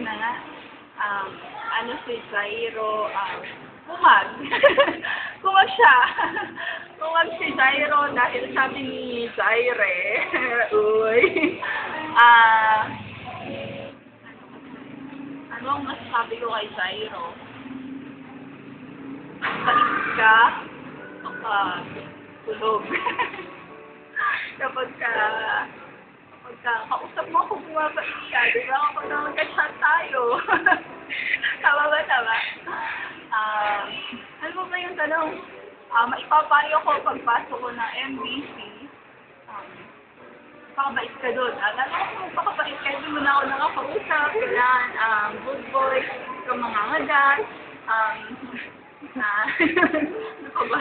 na nga. Ano si Jairo, kumag. Kumag siya. Kumag si Jairo dahil sabi ni Jaire, uy, ano ang masasabi ko kay Jairo? Balik ka kapag tulog. kapag kausap mo ako bumabalik ka, di ba? Kapag na magka-chat tayo. Tama ba, tama? Ano ba yung tanong? Maipapayo ko pagpasok ko ng MBC. Pakabait ka doon. Lalo ko pakabait ka doon muna ako nakakausap. Kailangan, good boys, kung mga ngadat. Ano pa ba?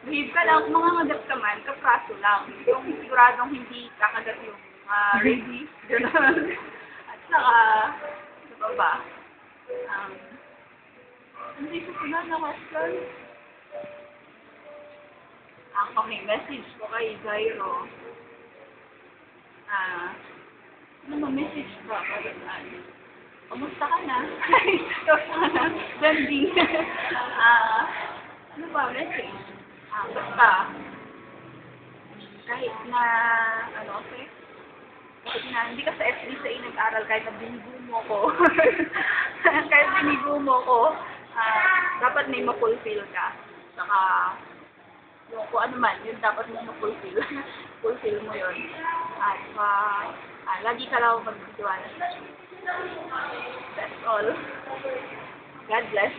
Behave ka lang. Kung mga ngadat ka man, kapraso lang. Yung siguradong hindi kakagat yung ready. Gano'n. At saka, ano pa ba? Hindi ko sila na-question. Okay, message ko kay Jairo. Ano ma-message ba? Kamusta ka na? Kamusta ka na? Sending. Ano ba? Message. Basta. Kahit na, kasi? Kahit na, hindi ka sa SBCA nag-aral, kahit na binigo mo ko. Kahit binigo mo ko, dapat may ma-fulfill ka. Saka, yung kung ano man, yun dapat mo ma-fulfill. Fulfill mo yun. At lagi ka lang magtitiwala. That's all. God bless.